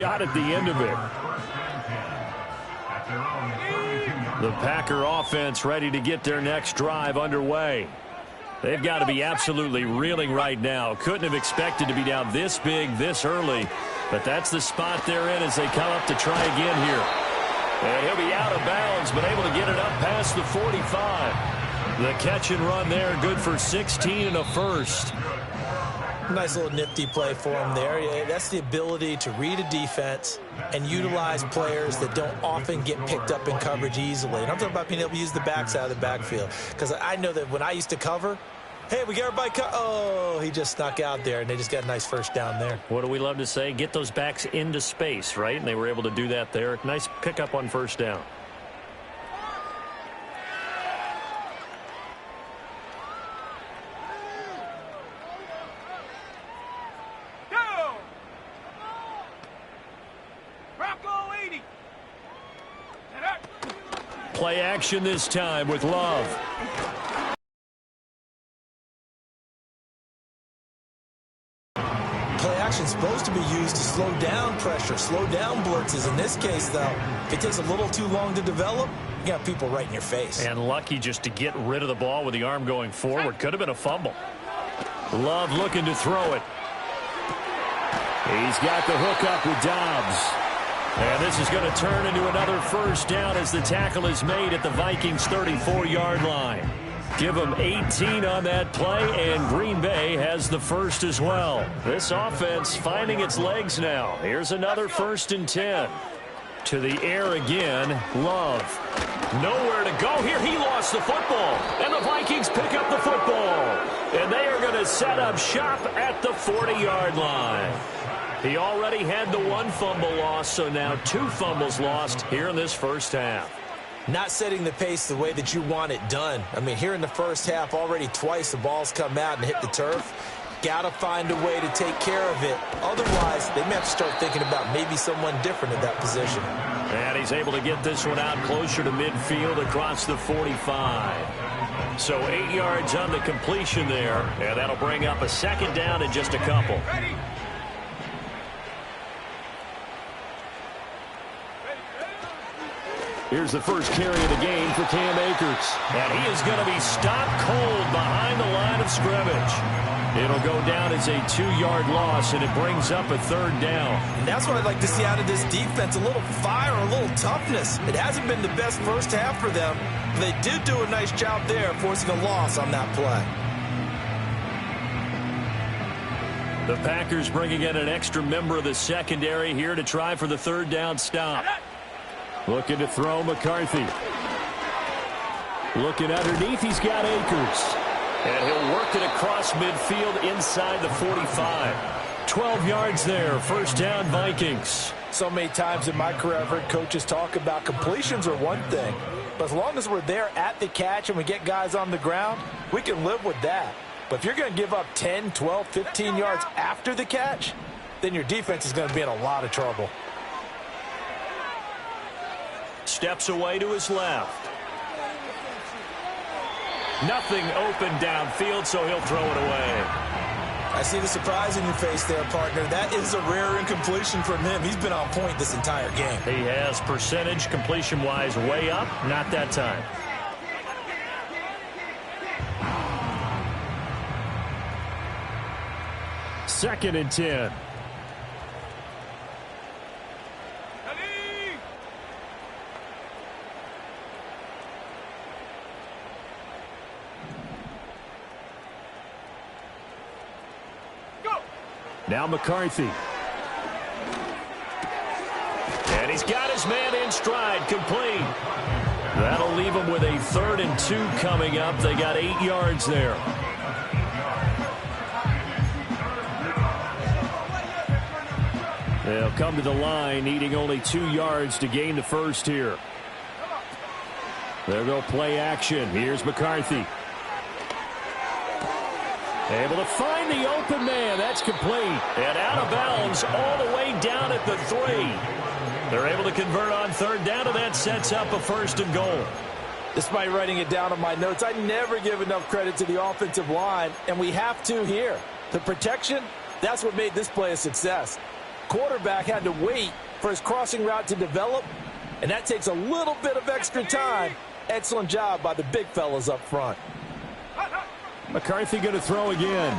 Got at the end of it. The Packer offense ready to get their next drive underway. They've got to be absolutely reeling right now. Couldn't have expected to be down this big, this early. But that's the spot they're in as they come up to try again here. And he'll be out of bounds, but able to get it up past the 45. The catch and run there, good for 16 and a first. Nice little nifty play for him there. Yeah, that's the ability to read a defense and utilize players that don't often get picked up in coverage easily. And I'm talking about being able to use the backside of the backfield. Because I know that when I used to cover, hey, we got everybody oh, he just snuck out there, and they just got a nice first down there. What do we love to say? Get those backs into space, right? And they were able to do that there. Nice pickup on first down. Play action this time with Love. Play action is supposed to be used to slow down pressure, slow down blitzes. In this case, though, if it takes a little too long to develop, you got people right in your face. And lucky just to get rid of the ball with the arm going forward. Could have been a fumble. Love looking to throw it. He's got the hook up with Dobbs. And this is going to turn into another first down as the tackle is made at the Vikings' 34-yard line. Give them 18 on that play, and Green Bay has the first as well. This offense finding its legs now. Here's another 1st and 10. To the air again, Love. Nowhere to go here. He lost the football, and the Vikings pick up the football. And they are going to set up shop at the 40-yard line. He already had the 1 fumble loss, so now 2 fumbles lost here in this first half. Not setting the pace the way that you want it done. I mean, here in the first half, already twice the ball's come out and hit the turf. Got to find a way to take care of it. Otherwise, they may have to start thinking about maybe someone different at that position. And he's able to get this one out closer to midfield across the 45. So 8 yards on the completion there, and that'll bring up a 2nd down in just a couple. Here's the first carry of the game for Cam Akers. And he is going to be stopped cold behind the line of scrimmage. It'll go down as a 2-yard loss, and it brings up a 3rd down. And that's what I'd like to see out of this defense, a little fire, a little toughness. It hasn't been the best first half for them. But they did do a nice job there, forcing a loss on that play. The Packers bringing in an extra member of the secondary here to try for the 3rd down stop. Looking to throw McCarthy. Looking underneath, he's got Akers. And he'll work it across midfield inside the 45. 12 yards there, 1st down Vikings. So many times in my career, I've heard coaches talk about completions are one thing. But as long as we're there at the catch and we get guys on the ground, we can live with that. But if you're going to give up 10, 12, 15 yards after the catch, then your defense is going to be in a lot of trouble. Steps away to his left. Nothing open downfield, so he'll throw it away. I see the surprise in your face there, partner. That is a rare incompletion from him. He's been on point this entire game. He has percentage completion-wise way up. Not that time. Second and 10. Now McCarthy. And he's got his man in stride, complete. That'll leave him with a 3rd and 2 coming up. They got 8 yards there. They'll come to the line, needing only 2 yards to gain the first here. There go play action. Here's McCarthy. Able to find the open man. That's complete. And out of bounds all the way down at the 3. They're able to convert on 3rd down, and that sets up a 1st and goal. Despite writing it down on my notes, I never give enough credit to the offensive line, and we have to here. The protection, that's what made this play a success. quarterback had to wait for his crossing route to develop, and that takes a little bit of extra time. Excellent job by the big fellas up front. McCarthy going to throw again.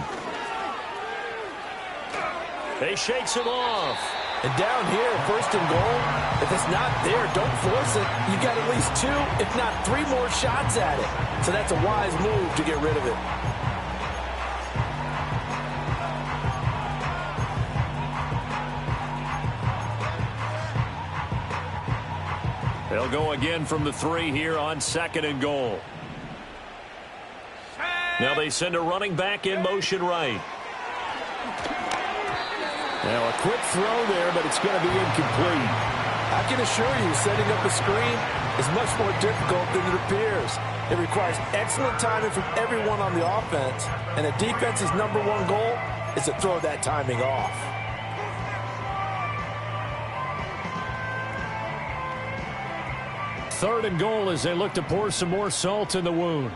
He shakes it off. And down here, 1st and goal, if it's not there, don't force it. You've got at least 2, if not 3 more shots at it. So that's a wise move to get rid of it. They'll go again from the 3 here on 2nd and goal. Now they send a running back in motion right. Now a quick throw there, but it's going to be incomplete. I can assure you, setting up a screen is much more difficult than it appears. It requires excellent timing from everyone on the offense, and the defense's #1 goal is to throw that timing off. Third and goal as they look to pour some more salt in the wound.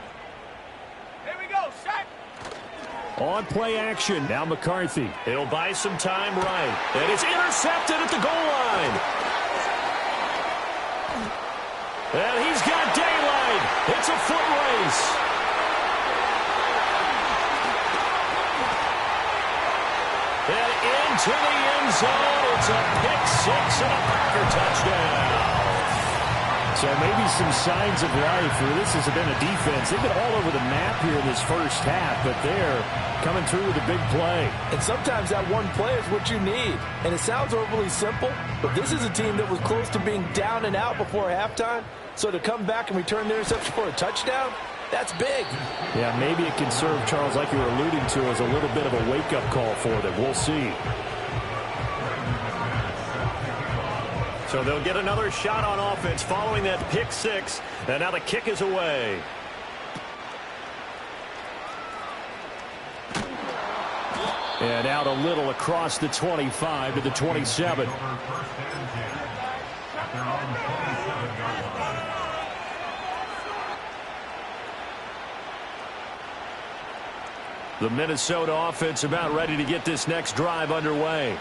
On play action, now McCarthy. He'll buy some time right. And it's intercepted at the goal line. And he's got daylight. It's a foot race. And into the end zone. It's a pick 6 and a Packer touchdown. So maybe some signs of life for this has been a defense. They've been all over the map here in this first half, but they're coming through with a big play. And sometimes that one play is what you need. And it sounds overly simple, but this is a team that was close to being down and out before halftime. So to come back and return the interception for a touchdown, that's big. Yeah, maybe it can serve, Charles, like you were alluding to, as a little bit of a wake-up call for them. We'll see. So they'll get another shot on offense following that pick 6. And now the kick is away. And out a little across the 25 to the 27. The Minnesota offense about ready to get this next drive underway.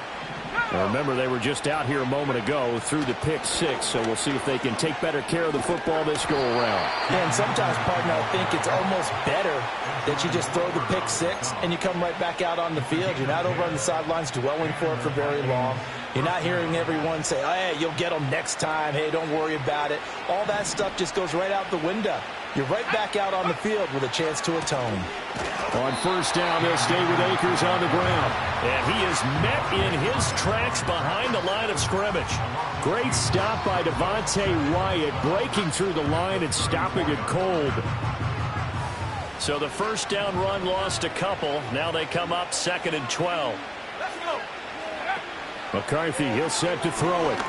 Now remember, they were just out here a moment ago through the pick 6, so we'll see if they can take better care of the football this go-around. Yeah, and sometimes, partner, I think it's almost better that you just throw the pick 6 and you come right back out on the field. You're not over on the sidelines dwelling for it for very long. You're not hearing everyone say, oh, hey, you'll get them next time. Hey, don't worry about it. All that stuff just goes right out the window. You're right back out on the field with a chance to atone. On first down, they'll stay with Akers on the ground. And he is met in his tracks behind the line of scrimmage. Great stop by Devontae Wyatt, breaking through the line and stopping it cold. So the first down run lost a couple. Now they come up 2nd and 12. McCarthy, he'll set to throw it.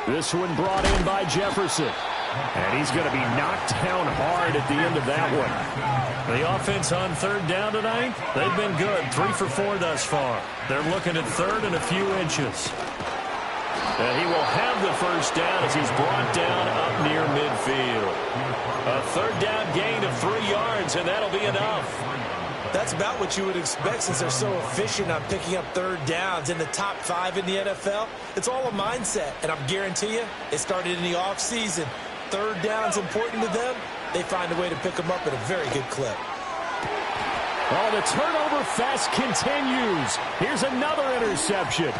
This one brought in by Jefferson. And he's going to be knocked down hard at the end of that one. The offense on 3rd down tonight, they've been good. 3 for 4 thus far. They're looking at 3rd and a few inches. And he will have the first down as he's brought down up near midfield. A 3rd down gain of 3 yards, and that'll be enough. That's about what you would expect since they're so efficient on picking up 3rd downs in the top 5 in the NFL. It's all a mindset, and I guarantee you it started in the offseason. 3rd down's important to them. They find a way to pick them up at a very good clip. Oh, the turnover fest continues. Here's another interception.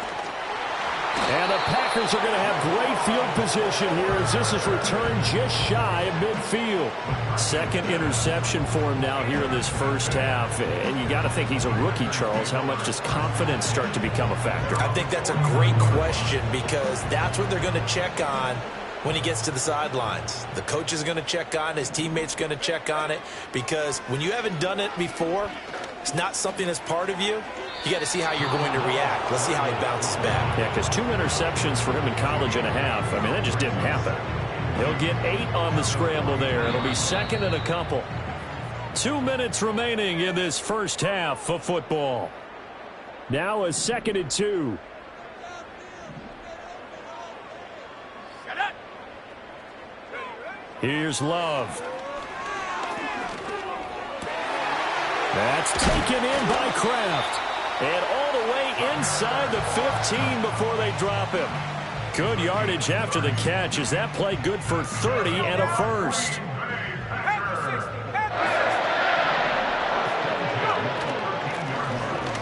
And the Packers are going to have great field position here as this is returned just shy of midfield. 2nd interception for him now here in this first half. And you got to think he's a rookie, Charles. How much does confidence start to become a factor? I think that's a great question because that's what they're going to check on when he gets to the sidelines. The coach is going to check on it. His teammates are going to check on it because when you haven't done it before, it's not something that's part of you. You got to see how you're going to react. Let's see how he bounces back. Yeah, because 2 interceptions for him in college and a half. I mean, that just didn't happen. He'll get 8 on the scramble there. It'll be 2nd and a couple. 2 minutes remaining in this first half of football. Now a 2nd and 2. Here's Love. That's taken in by Kraft. And all the the way inside the 15 before they drop him. Good yardage after the catch. Is that play good for 30 and a first?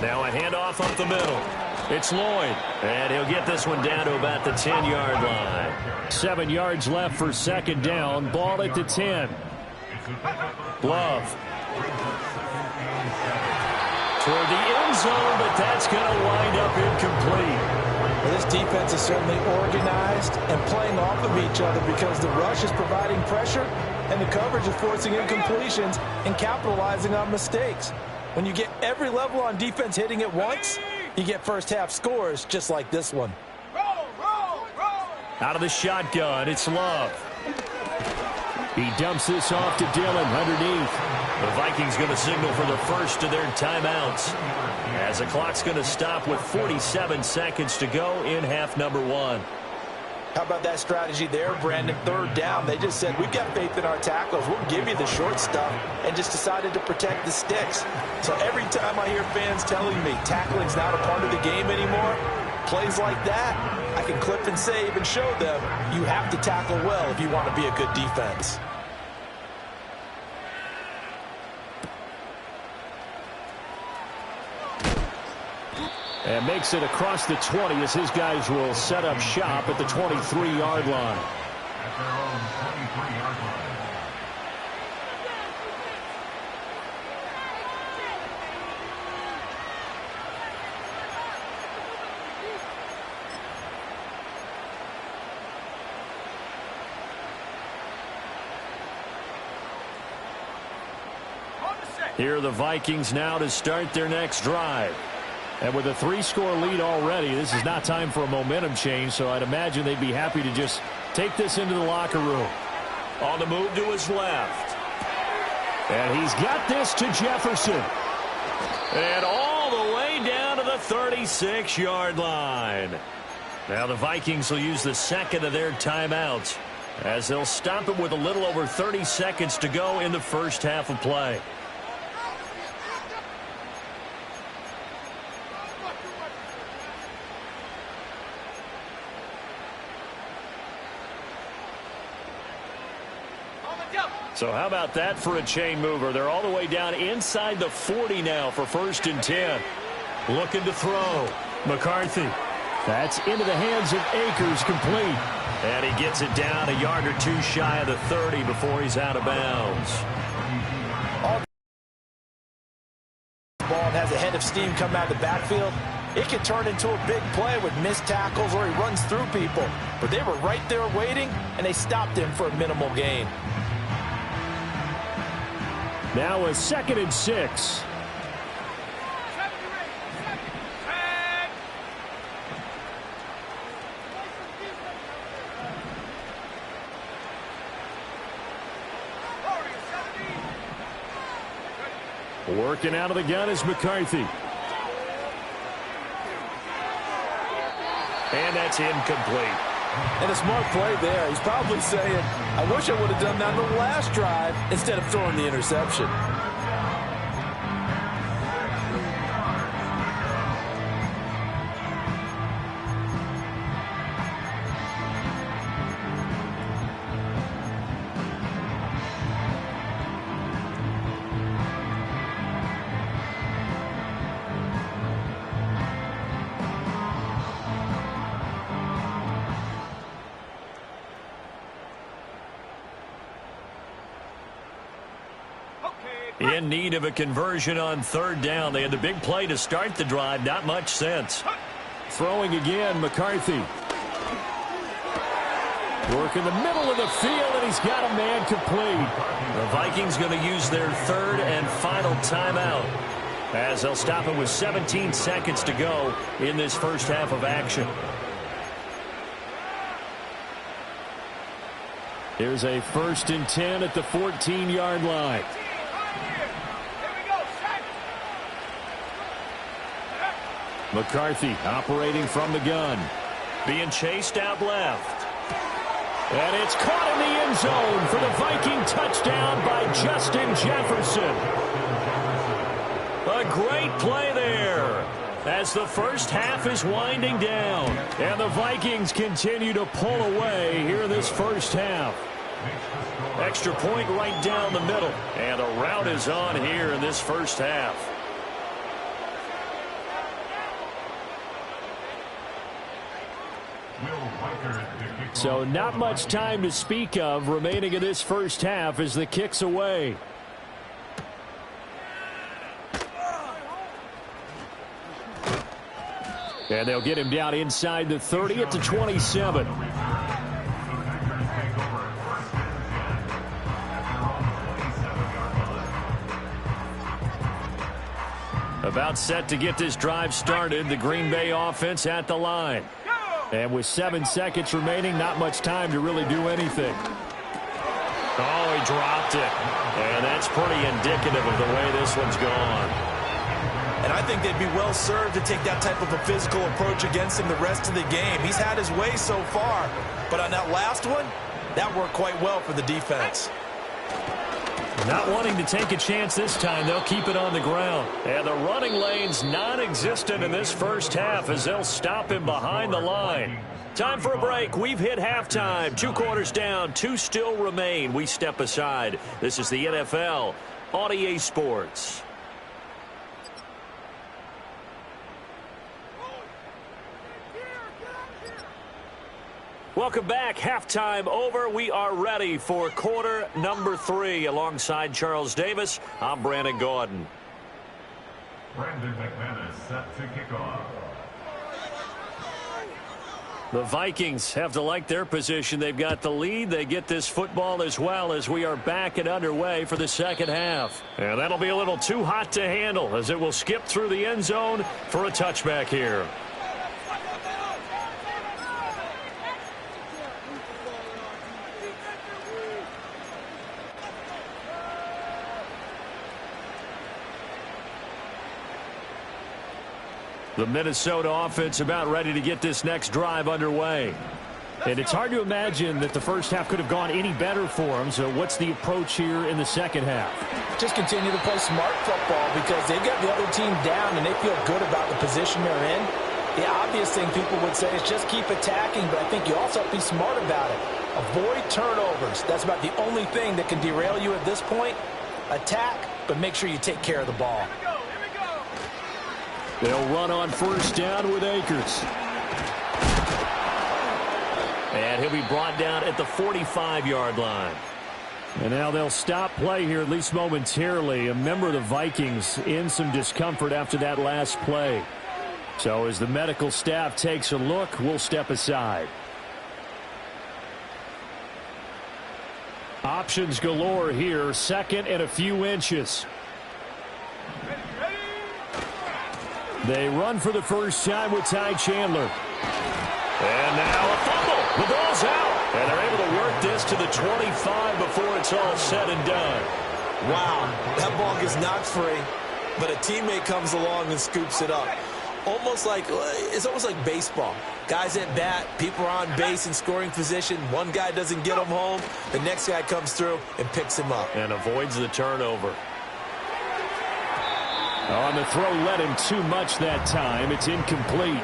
Now a handoff up the middle. It's Lloyd, and he'll get this one down to about the 10-yard line. 7 yards left for second down. Ball at the 10. Love. Toward the end zone, but that's going to wind up incomplete. Well, this defense is certainly organized and playing off of each other because the rush is providing pressure and the coverage is forcing incompletions and capitalizing on mistakes. When you get every level on defense hitting at once, you get first-half scores just like this one. Out of the shotgun, it's Love. He dumps this off to Dillon underneath. The Vikings going to signal for the first of their timeouts as the clock's going to stop with 47 seconds to go in half number 1. How about that strategy there, Brandon? Third down, they just said, we've got faith in our tackles. We'll give you the short stuff, and just decided to protect the sticks. So every time I hear fans telling me tackling's not a part of the game anymore, plays like that, I can clip and save and show them you have to tackle well if you want to be a good defense. And makes it across the 20 as his guys will set up shop at the 23-yard line. Here are the Vikings now to start their next drive. And with a 3-score lead already, this is not time for a momentum change, so I'd imagine they'd be happy to just take this into the locker room. On the move to his left. And he's got this to Jefferson. And all the way down to the 36-yard line. Now the Vikings will use the second of their timeouts as they'll stop him with a little over 30 seconds to go in the first half of play. So how about that for a chain mover? They're all the way down inside the 40 now for 1st and 10. Looking to throw. McCarthy. That's into the hands of Akers, complete. And he gets it down a yard or two shy of the 30 before he's out of bounds. Ball has a head of steam coming out of the backfield. It can turn into a big play with missed tackles or he runs through people. But they were right there waiting, and they stopped him for a minimal gain. Now a 2nd and 6. Working out of the gun is McCarthy. And that's incomplete. And a smart play there. He's probably saying, I wish I would have done that on the last drive instead of throwing the interception. In need of a conversion on 3rd down. They had the big play to start the drive. Not much sense. Throwing again, McCarthy. Work in the middle of the field, and he's got a man complete. The Vikings going to use their 3rd and final timeout as they'll stop it with 17 seconds to go in this first half of action. Here's a 1st and 10 at the 14-yard line. McCarthy operating from the gun. Being chased out left. And it's caught in the end zone for the Viking touchdown by Justin Jefferson. A great play there. as the first half is winding down. And the Vikings continue to pull away here in this first half. Extra point right down the middle. And a rout is on here in this first half. So not much time to speak of remaining in this first half as the kick's away. And they'll get him down inside the 30 at the 27. About set to get this drive started. The Green Bay offense at the line. And with 7 seconds remaining, not much time to really do anything. Oh, he dropped it. And that's pretty indicative of the way this one's gone. And I think they'd be well served to take that type of a physical approach against him the rest of the game. He's had his way so far. But on that last one, that worked quite well for the defense. Not wanting to take a chance this time, they'll keep it on the ground. And the running lane's non-existent in this first half as they'll stop him behind the line. Time for a break. We've hit halftime. 2 quarters down, 2 still remain. We step aside. This is the NFL on EA Sports. Welcome back. Halftime over. We are ready for quarter number 3. Alongside Charles Davis, I'm Brandon Gordon. Brandon McManus set to kick off. The Vikings have to like their position. They've got the lead. They get this football as well as we are back and underway for the second half. And that'll be a little too hot to handle as it will skip through the end zone for a touchback here. The Minnesota offense about ready to get this next drive underway. And it's hard to imagine that the first half could have gone any better for them. So what's the approach here in the second half? Just continue to play smart football because they've got the other team down and they feel good about the position they're in. The obvious thing people would say is just keep attacking, but I think you also have to be smart about it. Avoid turnovers. That's about the only thing that can derail you at this point. Attack, but make sure you take care of the ball. They'll run on first down with Akers. And he'll be brought down at the 45-yard line. And now they'll stop play here, at least momentarily. A member of the Vikings in some discomfort after that last play. So as the medical staff takes a look, we'll step aside. Options galore here. Second and a few inches. They run for the first time with Ty Chandler. And now a fumble. The ball's out. And they're able to work this to the 25 before it's all said and done. Wow, that ball gets knocked free, but a teammate comes along and scoops it up. It's almost like baseball. Guys at bat, people are on base in scoring position. One guy doesn't get him home. The next guy comes through and picks him up. And avoids the turnover. On the throw led him too much that time. It's incomplete.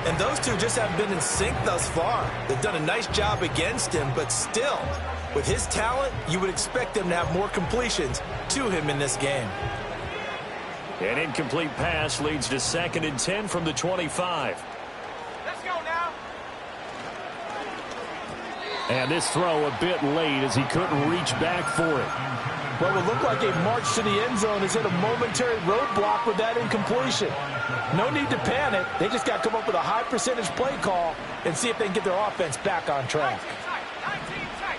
And those two just haven't been in sync thus far. They've done a nice job against him, but still, with his talent, you would expect them to have more completions to him in this game. An incomplete pass leads to 2nd and 10 from the 25. Let's go now. And this throw a bit late as he couldn't reach back for it. What would look like a march to the end zone is hit a momentary roadblock with that incompletion. No need to panic. They just got to come up with a high percentage play call and see if they can get their offense back on track. 19 tight.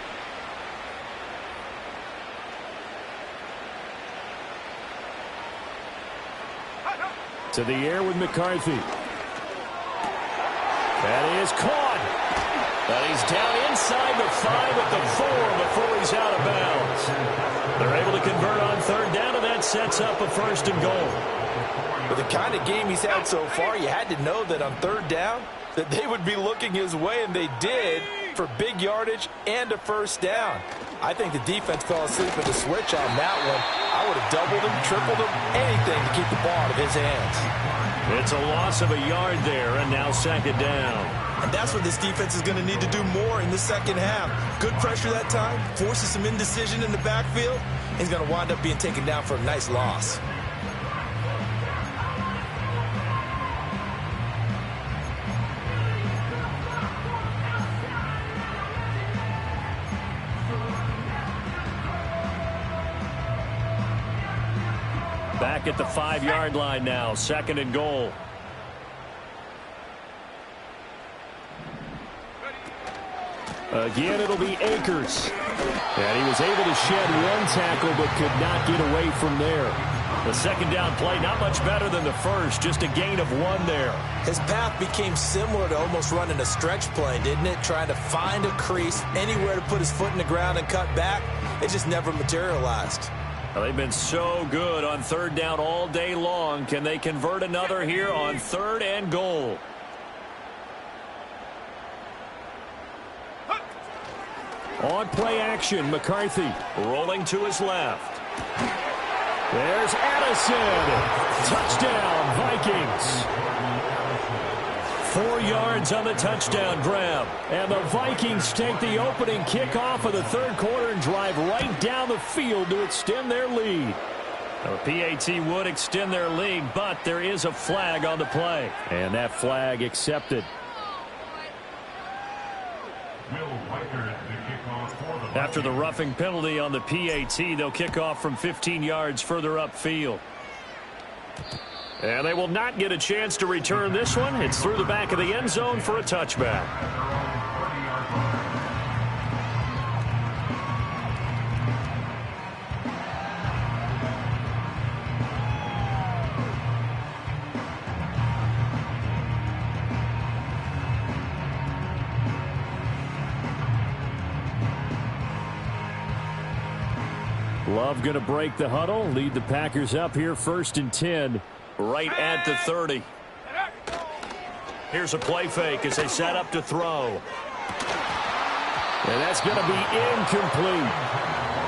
To the air with McCarthy. That is caught. But he's down inside the 5 at the 4 before he's out of bounds. They're able to convert on 3rd down, and that sets up a 1st and goal. With the kind of game he's had so far, you had to know that on 3rd down that they would be looking his way, and they did, for big yardage and a 1st down. I think the defense fell asleep at the switch on that one. I would have doubled him, tripled him, anything to keep the ball out of his hands. It's a loss of a yard there, and now second down. And that's what this defense is going to need to do more in the second half. Good pressure that time, forces some indecision in the backfield. He's going to wind up being taken down for a nice loss. Back at the 5-yard line now, second and goal. Again, it'll be Akers. And he was able to shed one tackle but could not get away from there. The second down play, not much better than the first, just a gain of 1 there. His path became similar to almost running a stretch play, didn't it? Trying to find a crease, anywhere to put his foot in the ground and cut back. It just never materialized. Well, they've been so good on third down all day long. Can they convert another here on third and goal? On play action, McCarthy rolling to his left. There's Addison. Touchdown, Vikings. 4 yards on the touchdown grab. And the Vikings take the opening kickoff of the third quarter and drive right down the field to extend their lead. The PAT would extend their lead, but there is a flag on the play. And that flag accepted. After the roughing penalty on the PAT, they'll kick off from 15 yards further upfield. And they will not get a chance to return this one. It's through the back of the end zone for a touchback. Love going to break the huddle, lead the Packers up here first and 10, right at the 30. Here's a play fake as they set up to throw. And that's going to be incomplete.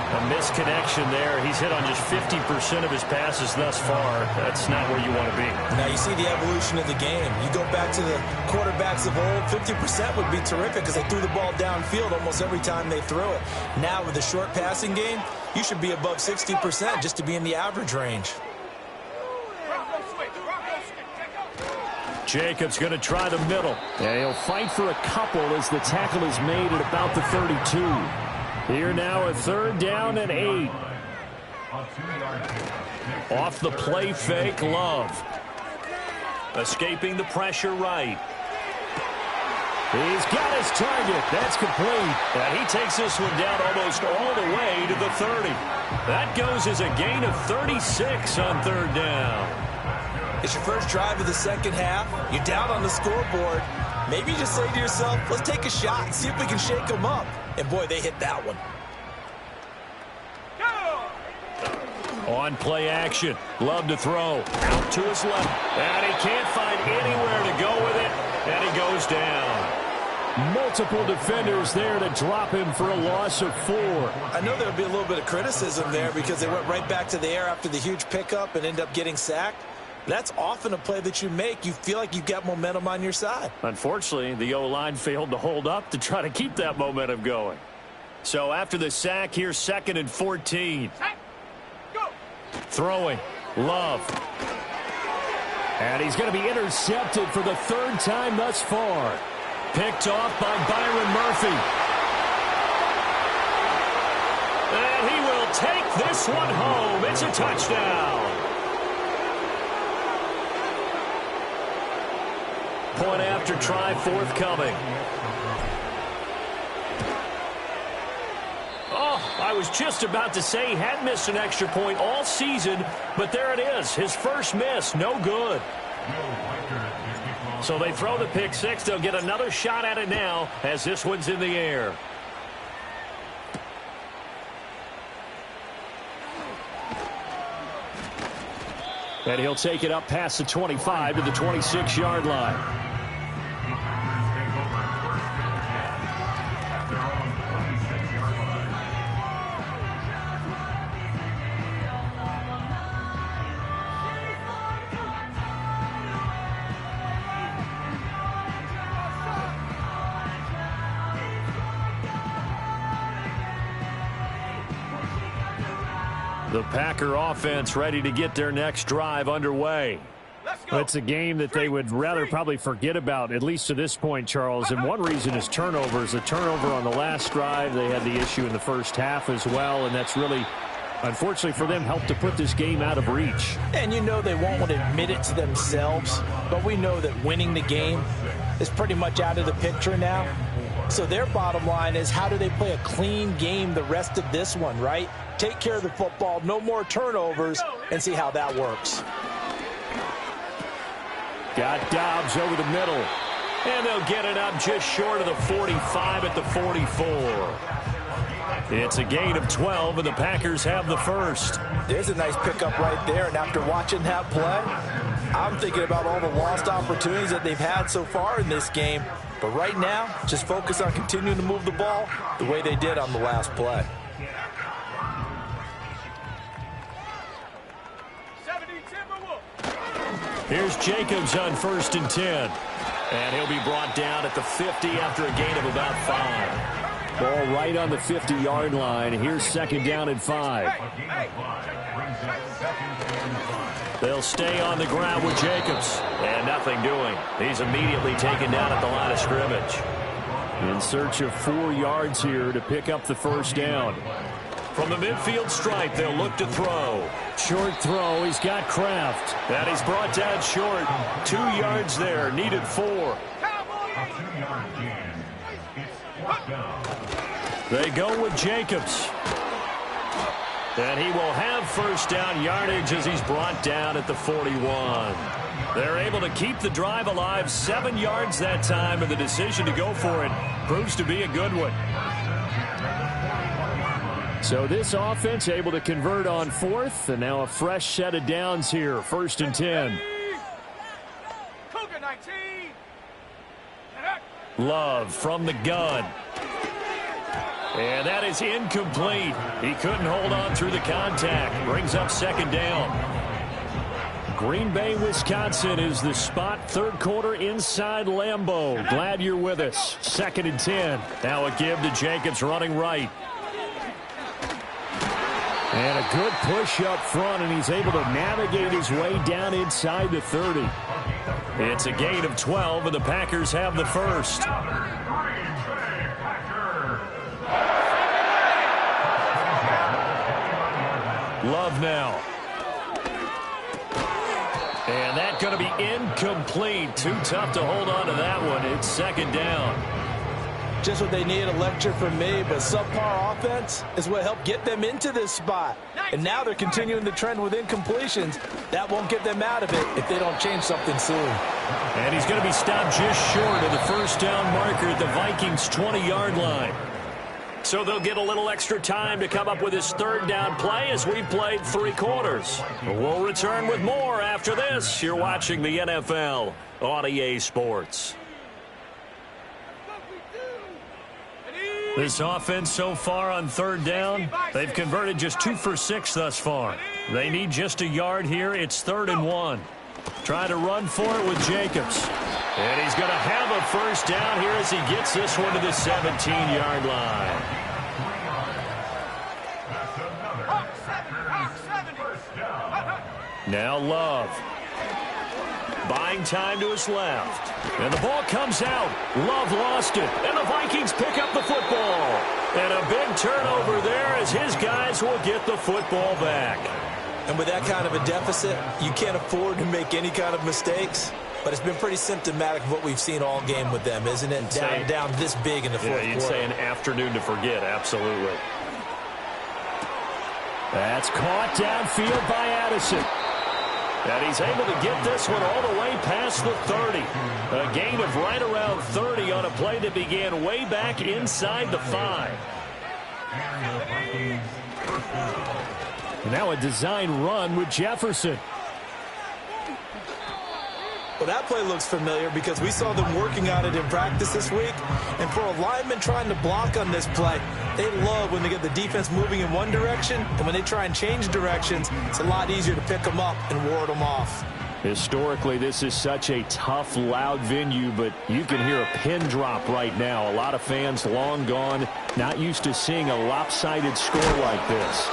A misconnection there. He's hit on just 50% of his passes thus far. That's not where you want to be. Now you see the evolution of the game. You go back to the quarterbacks of old, 50% would be terrific because they threw the ball downfield almost every time they threw it. Now with the short passing game, you should be above 60% just to be in the average range. Jacobs going to try the middle. And he'll fight for a couple as the tackle is made at about the 32. Here now a third down and 8. Off the play fake, Love. Escaping the pressure right. He's got his target. That's complete. And he takes this one down almost all the way to the 30. That goes as a gain of 36 on third down. It's your first drive of the second half. You're down on the scoreboard. Maybe you just say to yourself, let's take a shot and see if we can shake them up. And boy, they hit that one. On play action. Love to throw. Out to his left. And he can't find anywhere to go with it. And he goes down. Multiple defenders there to drop him for a loss of 4. I know there would be a little bit of criticism there because they went right back to the air after the huge pickup and end up getting sacked. That's often a play that you make. You feel like you've got momentum on your side. Unfortunately, the O-line failed to hold up to try to keep that momentum going. So after the sack, here's second and 14. Throwing. Love. And he's going to be intercepted for the third time thus far. Picked off by Byron Murphy. And he will take this one home. It's a touchdown. Point after try forthcoming. Oh, I was just about to say he had missed an extra point all season, but there it is. His first miss, no good. So they throw the pick six. They'll get another shot at it now as this one's in the air. And he'll take it up past the 25 to the 26-yard line. The Packer offense ready to get their next drive underway. Well, it's a game that they would rather probably forget about, at least to this point, Charles. And one reason is turnovers. A turnover on the last drive. They had the issue in the first half as well, and that's really, unfortunately for them, helped to put this game out of reach. And you know they won't want to admit it to themselves, but we know that winning the game is pretty much out of the picture now. So their bottom line is, how do they play a clean game the rest of this one, right? Take care of the football, no more turnovers, and see how that works. Got Dobbs over the middle. And they'll get it up just short of the 45 at the 44. It's a gain of 12, and the Packers have the first. There's a nice pickup right there, and after watching that play, I'm thinking about all the lost opportunities that they've had so far in this game. But right now, just focus on continuing to move the ball the way they did on the last play. Here's Jacobs on 1st and 10. And he'll be brought down at the 50 after a gain of about 5. Ball right on the 50-yard line. Here's 2nd down and 5. They'll stay on the ground with Jacobs. And nothing doing. He's immediately taken down at the line of scrimmage. In search of 4 yards here to pick up the first down. From the midfield stripe, they'll look to throw. Short throw. He's got Kraft. And he's brought down short. 2 yards there. Needed 4. They go with Jacobs. And he will have first down yardage as he's brought down at the 41. They're able to keep the drive alive. 7 yards that time, and the decision to go for it proves to be a good one. So this offense able to convert on 4th, and now a fresh set of downs here. 1st and 10. Love from the gun. And that is incomplete. He couldn't hold on through the contact. Brings up 2nd down. Green Bay, Wisconsin is the spot. 3rd quarter inside Lambeau. Glad you're with us. 2nd and 10. Now a give to Jacobs running right. And a good push up front, and he's able to navigate his way down inside the 30. It's a gain of 12, and the Packers have the first. Love now. And that's going to be incomplete. Too tough to hold on to that one. It's 2nd down. Just what they need, a lecture from me, but subpar offense is what helped get them into this spot. And now they're continuing the trend with incompletions. That won't get them out of it if they don't change something soon. And he's going to be stopped just short of the first down marker at the Vikings' 20-yard line. So they'll get a little extra time to come up with his 3rd down play as we've played 3 quarters. We'll return with more after this. You're watching the NFL on EA Sports. This offense so far on 3rd down, they've converted just 2 for 6 thus far. They need just a yard here. It's 3rd and 1. Try to run for it with Jacobs. And he's going to have a first down here as he gets this one to the 17-yard line. Now Love. Buying time to his left. And the ball comes out. Love lost it. And the Vikings pick up the football. And a big turnover there as his guys will get the football back. And with that kind of a deficit, you can't afford to make any kind of mistakes. But it's been pretty symptomatic of what we've seen all game with them, isn't it? Down this big in the 4th quarter. You'd say an afternoon to forget, absolutely. That's caught downfield by Addison. And he's able to get this one all the way past the 30. A gain of right around 30 on a play that began way back inside the 5. Now a design run with Jefferson. Well, that play looks familiar because we saw them working on it in practice this week. And for a lineman trying to block on this play, they love when they get the defense moving in one direction. And when they try and change directions, it's a lot easier to pick them up and ward them off. Historically, this is such a tough, loud venue, but you can hear a pin drop right now. A lot of fans long gone, not used to seeing a lopsided score like this.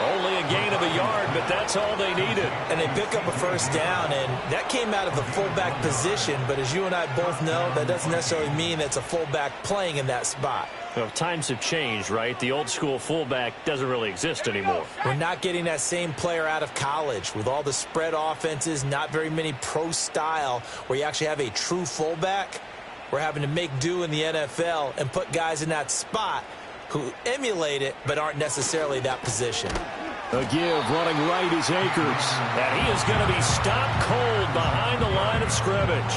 Only a gain of a yard, but that's all they needed. And they pick up a first down, and that came out of the fullback position. But as you and I both know, that doesn't necessarily mean it's a fullback playing in that spot. Well, times have changed, right? The old school fullback doesn't really exist anymore. We're not getting that same player out of college with all the spread offenses, not very many pro style where you actually have a true fullback. We're having to make do in the NFL and put guys in that spot who emulate it but aren't necessarily that position. A give running right is Akers. And he is going to be stopped cold behind the line of scrimmage.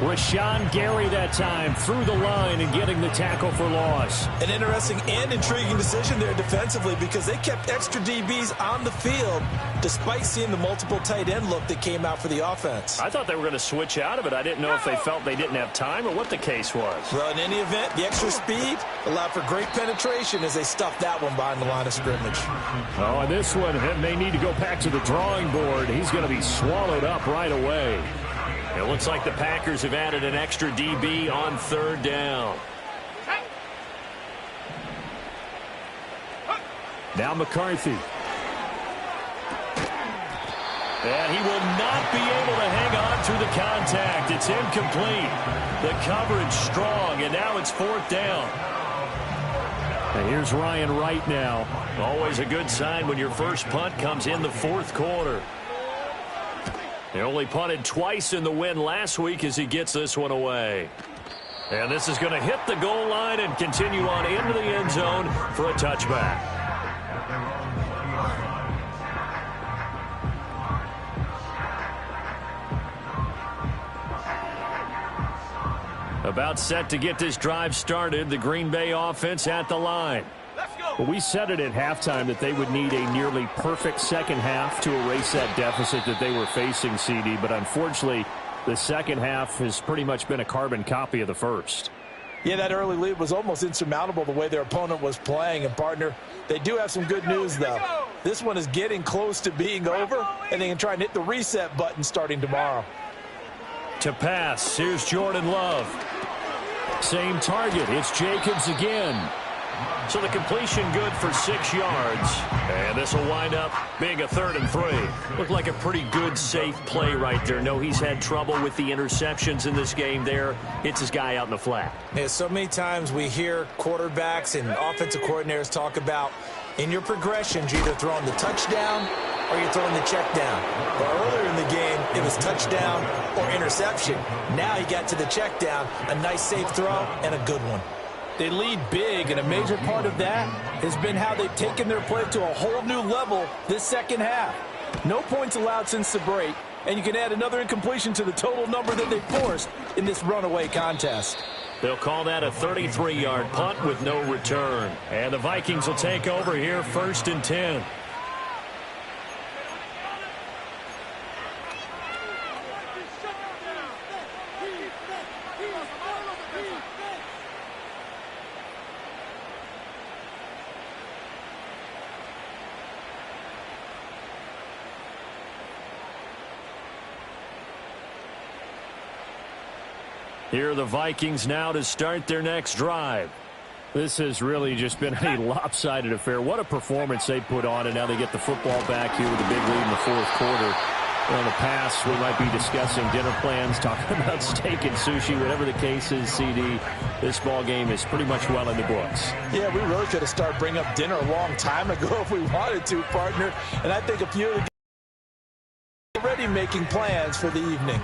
Rashawn Gary that time through the line and getting the tackle for loss. An interesting and intriguing decision there defensively because they kept extra DBs on the field despite seeing the multiple tight end look that came out for the offense. I thought they were going to switch out of it. I didn't know if they felt they didn't have time or what the case was. Well, in any event, the extra speed allowed for great penetration as they stuffed that one behind the line of scrimmage. Oh, and this one may need to go back to the drawing board. He's going to be swallowed up right away. It looks like the Packers have added an extra DB on third down. Now McCarthy. And he will not be able to hang on through the contact. It's incomplete. The coverage strong, and now it's fourth down. And here's Ryan Wright now. Always a good sign when your first punt comes in the fourth quarter. They only punted twice in the win last week as he gets this one away. And this is going to hit the goal line and continue on into the end zone for a touchback. About set to get this drive started. The Green Bay offense at the line. Well, we said it at halftime that they would need a nearly perfect second half to erase that deficit that they were facing, CD. But unfortunately, the second half has pretty much been a carbon copy of the first. Yeah, that early lead was almost insurmountable the way their opponent was playing. And, partner, they do have some good news, though. This one is getting close to being over, and they can try and hit the reset button starting tomorrow. To pass, here's Jordan Love. Same target. It's Jacobs again. So the completion good for 6 yards. And this will wind up being a 3rd and 3. Looked like a pretty good, safe play right there. No, he's had trouble with the interceptions in this game there. Hits his guy out in the flat. Yeah, so many times we hear quarterbacks and offensive coordinators talk about in your progressions, you're either throwing the touchdown or you're throwing the check down. But earlier in the game, it was touchdown or interception. Now he got to the check down, a nice safe throw, and a good one. They lead big, and a major part of that has been how they've taken their play to a whole new level this second half. No points allowed since the break, and you can add another incompletion to the total number that they forced in this runaway contest. They'll call that a 33-yard punt with no return. And the Vikings will take over here, 1st and 10. Here are the Vikings now to start their next drive. This has really just been a lopsided affair. What a performance they put on, and now they get the football back here with a big lead in the fourth quarter. In the past, we might be discussing dinner plans, talking about steak and sushi, whatever the case is, CD. This ball game is pretty much well in the books. Yeah, we really could have started bringing up dinner a long time ago if we wanted to, partner. And I think a few of the guys are already making plans for the evening.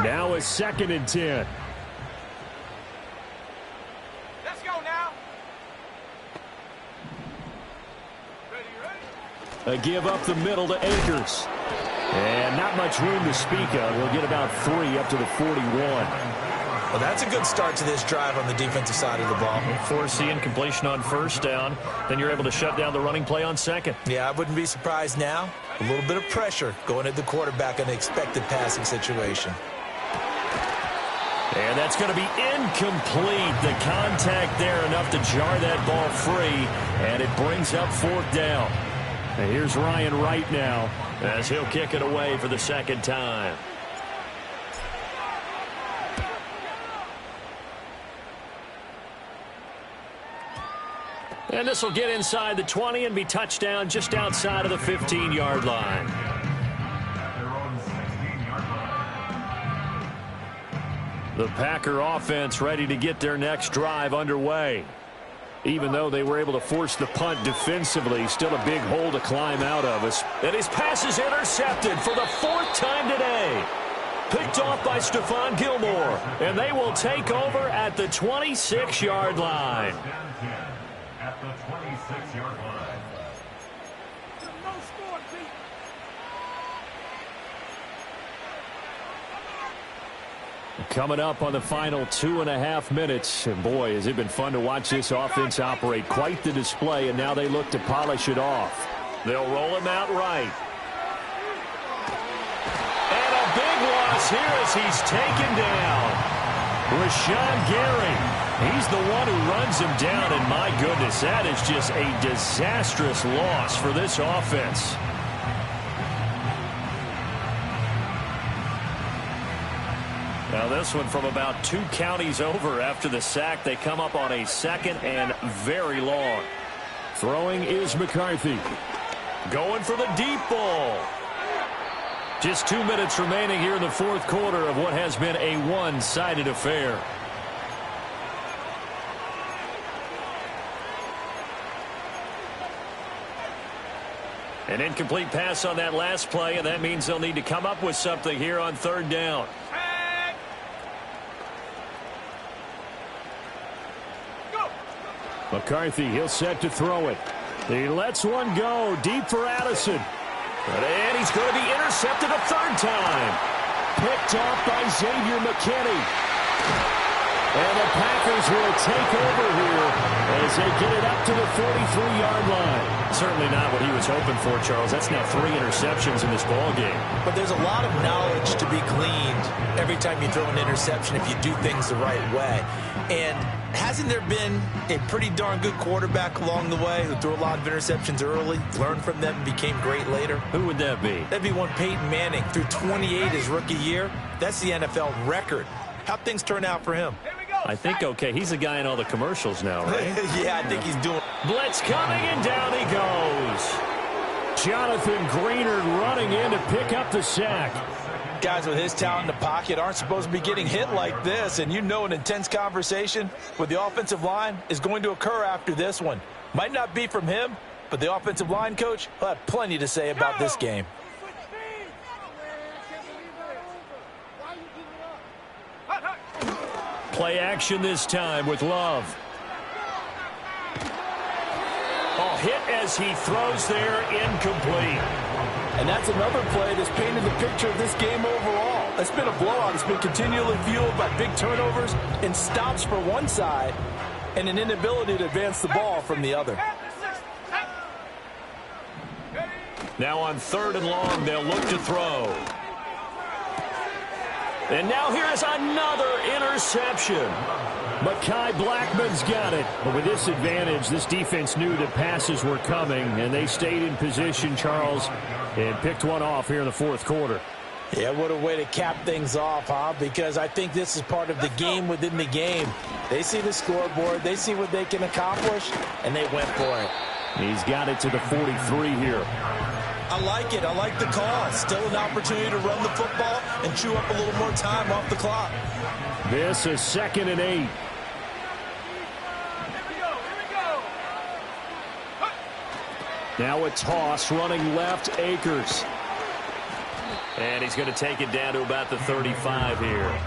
Now a 2nd and 10. Let's go now. A give up the middle to Akers. And not much room to speak of. We'll get about 3 up to the 41. Well, that's a good start to this drive on the defensive side of the ball. Force the incompletion on 1st down. Then you're able to shut down the running play on 2nd. Yeah, I wouldn't be surprised now. A little bit of pressure going at the quarterback in the expected passing situation. And that's going to be incomplete. The contact there enough to jar that ball free. And it brings up 4th down. And here's Ryan Wright now as he'll kick it away for the 2nd time. And this will get inside the 20 and be touchdown just outside of the 15-yard line. The Packer offense ready to get their next drive underway. Even though they were able to force the punt defensively, still a big hole to climb out of us. And his pass is intercepted for the 4th time today. Picked off by Stephon Gilmore. And they will take over at the 26-yard line. At the 26-yard line. Coming up on the final 2.5 minutes. And boy, has it been fun to watch this offense operate. Quite the display, and now they look to polish it off. They'll roll him out right. And a big loss here as he's taken down. Rashawn Gary. He's the one who runs him down, and my goodness, that is just a disastrous loss for this offense. Now this one from about 2 counties over after the sack. They come up on a 2nd and very long. Throwing is McCarthy. Going for the deep ball. Just 2 minutes remaining here in the 4th quarter of what has been a one-sided affair. An incomplete pass on that last play, and that means they'll need to come up with something here on 3rd down. McCarthy, he'll set to throw it. He lets one go deep for Addison. And he's going to be intercepted a 3rd time. Picked off by Xavier McKinney. And the Packers will take over here as they get it up to the 43-yard line. Certainly not what he was hoping for, Charles. That's now 3 interceptions in this ball game. But there's a lot of knowledge to be gleaned every time you throw an interception if you do things the right way. And hasn't there been a pretty darn good quarterback along the way who threw a lot of interceptions early, learned from them, and became great later? Who would that be? That'd be one Peyton Manning. Threw 28 his rookie year. That's the NFL record. How'd things turn out for him? I think, okay, he's a guy in all the commercials now, right? Yeah, I think he's doing. Blitz coming, and down he goes. Jonathan Greenard running in to pick up the sack. Guys with his talent in the pocket aren't supposed to be getting hit like this, and you know an intense conversation with the offensive line is going to occur after this one. Might not be from him, but the offensive line coach will have plenty to say about this game. Play action this time with Love. Oh, hit as he throws there, incomplete. And that's another play that's painted the picture of this game overall. It's been a blowout. It's been continually fueled by big turnovers and stops for one side and an inability to advance the ball from the other. Now on 3rd and long, they'll look to throw. And now here is another interception. Mekhi Blackman's got it. But with this advantage, this defense knew that passes were coming, and they stayed in position, Charles, and picked one off here in the 4th quarter. Yeah, what a way to cap things off, huh? Because I think this is part of the game within the game. They see the scoreboard, they see what they can accomplish, and they went for it. He's got it to the 43 here. I like it. I like the call. Still an opportunity to run the football and chew up a little more time off the clock. This is 2nd and 8. Now a toss running left, Akers. And he's going to take it down to about the 35 here.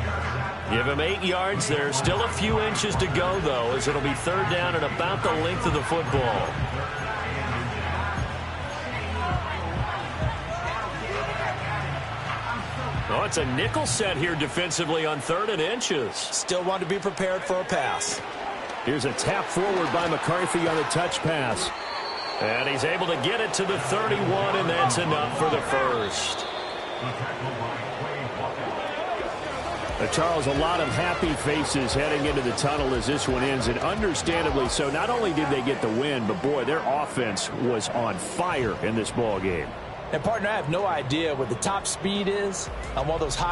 Give him 8 yards there. Still a few inches to go, though, as it'll be 3rd down and about the length of the football. Oh, it's a nickel set here defensively on 3rd and inches. Still want to be prepared for a pass. Here's a tap forward by McCarthy on the touch pass. And he's able to get it to the 31, and that's enough for the first. Charles, a lot of happy faces heading into the tunnel as this one ends, and understandably so. Not only did they get the win, but, boy, their offense was on fire in this ball game. And, partner, I have no idea what the top speed is on one of those high